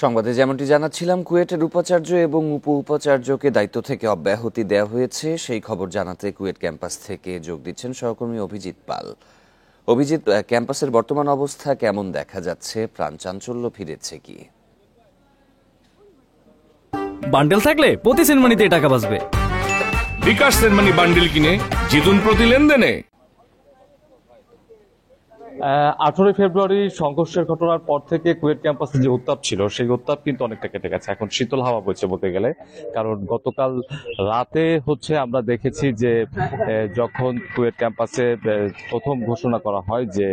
সংবাদে যেমনটি জানাচ্ছিলাম, কুয়েটের উপাচার্য এবং উপাচার্যকে দায়িত্ব থেকে অব্যাহতি দেওয়া হয়েছে। সেই খবর জানাতে কুয়েট ক্যাম্পাস থেকে যোগ দিচ্ছেন সহকর্মী অভিজিৎ পাল। অভিজিৎ, ক্যাম্পাসের বর্তমান অবস্থা কেমন দেখা যাচ্ছে? প্রাণ চাঞ্চল্য ফিরেছে কি? বান্ডেল থাকলে প্রতি সেনমানিতে টাকা বাঁচবে। বিকাশ সেনমানি বান্ডেল কিনে জিতুন প্রতি লেনদেনে। 18 ফেব্রুয়ারি সংঘর্ষের ঘটনার পর থেকে কুয়েট ক্যাম্পাসে যে উত্তাপ ছিল সেই উত্তাপ কিন্তু অনেকটা কেটে গেছে। এখন শীতল হাওয়া বইছে বলতে গেলে, কারণ গতকাল রাতে আমরা দেখেছি যে যখন কুয়েট ক্যাম্পাসে প্রথম ঘোষণা করা হয় যে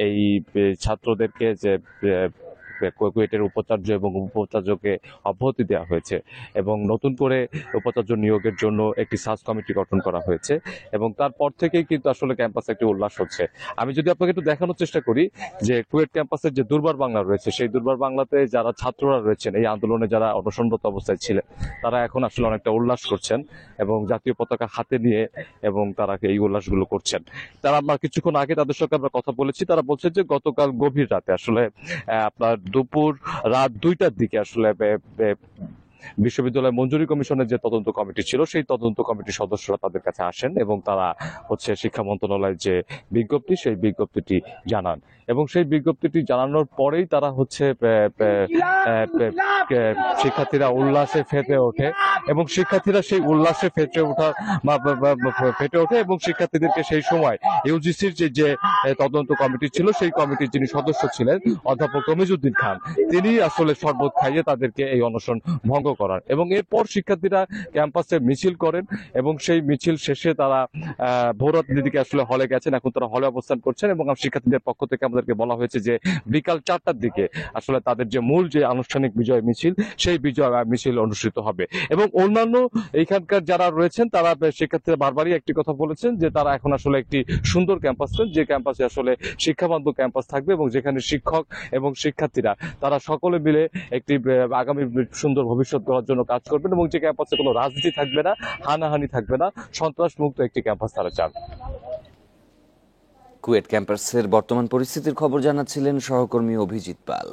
এই ছাত্রদেরকে যে কুয়েটের উপাচার্য এবং উপাচার্যকে অব্যাহতি দেওয়া হয়েছে এবং নতুন করে উপাচার্য নিয়োগের জন্য একটি সার্চ কমিটি গঠন করা হয়েছে এবং তারপর থেকেই কিন্তু আসলে ক্যাম্পাসে একটি উল্লাস হচ্ছে। আমি যদি আপনাকে একটু দেখানোর চেষ্টা করি যে কুয়েট ক্যাম্পাসের যে দুর্বার বাংলা রয়েছে, সেই দুর্বার বাংলাতে যারা ছাত্ররা রয়েছেন, এই আন্দোলনে যারা অনশনরত অবস্থায় ছিলেন, তারা এখন আসলে অনেকটা উল্লাস করছেন এবং জাতীয় পতাকা হাতে নিয়ে এবং তারা এই উল্লাসগুলো করছেন। তারা আমরা কিছুক্ষণ আগে তাদের সঙ্গে আমরা কথা বলেছি, তারা বলছে যে গতকাল গভীর রাতে আসলে আপনার দুপুর রাত 2টার দিকে আসলে বিশ্ববিদ্যালয় মঞ্জুরি কমিশনের যে তদন্ত কমিটি ছিল সেই তদন্ত কমিটির সদস্যরা তাদের কাছে আসেন এবং তারা শিক্ষা মন্ত্রণালয়ের যে বিজ্ঞপ্তি সেই বিজ্ঞপ্তিটি জানান এবং সেই বিজ্ঞপ্তিটি জানানোর পরেই তারা শিক্ষার্থীরা উল্লাসে ফেটে ওঠে এবং শিক্ষার্থীরা সেই উল্লাসে ফেটে ওঠে এবং শিক্ষার্থীদেরকে সেই সময় ইউজিসির যে তদন্ত কমিটি ছিল সেই কমিটির যিনি সদস্য ছিলেন অধ্যাপক তমিজউদ্দিন খান, তিনি আসলে শরবত খাইয়ে তাদেরকে এই অনশন ভঙ্গ করার এবং এরপর শিক্ষার্থীরা ক্যাম্পাসে মিছিল করেন এবং সেই মিছিল শেষে তারা ভোররাতের দিকে আসলে হলে গেছেন। এখন তারা হলে অবস্থান করছেন এবং শিক্ষার্থীদের পক্ষ থেকে আমাদেরকে বলা হয়েছে যে বিকাল 4টার দিকে আসলে তাদের যে মূল যে আনুষ্ঠানিক বিজয় মিছিল সেই বিজয় মিছিল অনুষ্ঠিত হবে এবং অন্যান্য এইখানকার যারা রয়েছেন তারা শিক্ষার্থীরা বারবারই একটি কথা বলেছেন যে তারা এখন আসলে একটি সুন্দর ক্যাম্পাস চান, যে ক্যাম্পাসে আসলে শিক্ষাবান্ধব ক্যাম্পাস থাকবে এবং যেখানে শিক্ষক এবং শিক্ষার্থীরা তারা সকলে মিলে একটি আগামী সুন্দর ভবিষ্যৎ গড়ার জন্য কাজ করবেন এবং যে ক্যাম্পাসে কোনো রাজনীতি থাকবে না, হানাহানি থাকবে না, সন্ত্রাস মুক্ত একটি ক্যাম্পাস তারা চান। কুয়েট ক্যাম্পাসের বর্তমান পরিস্থিতির খবর জানাচ্ছিলেন সহকর্মী অভিজিৎ পাল।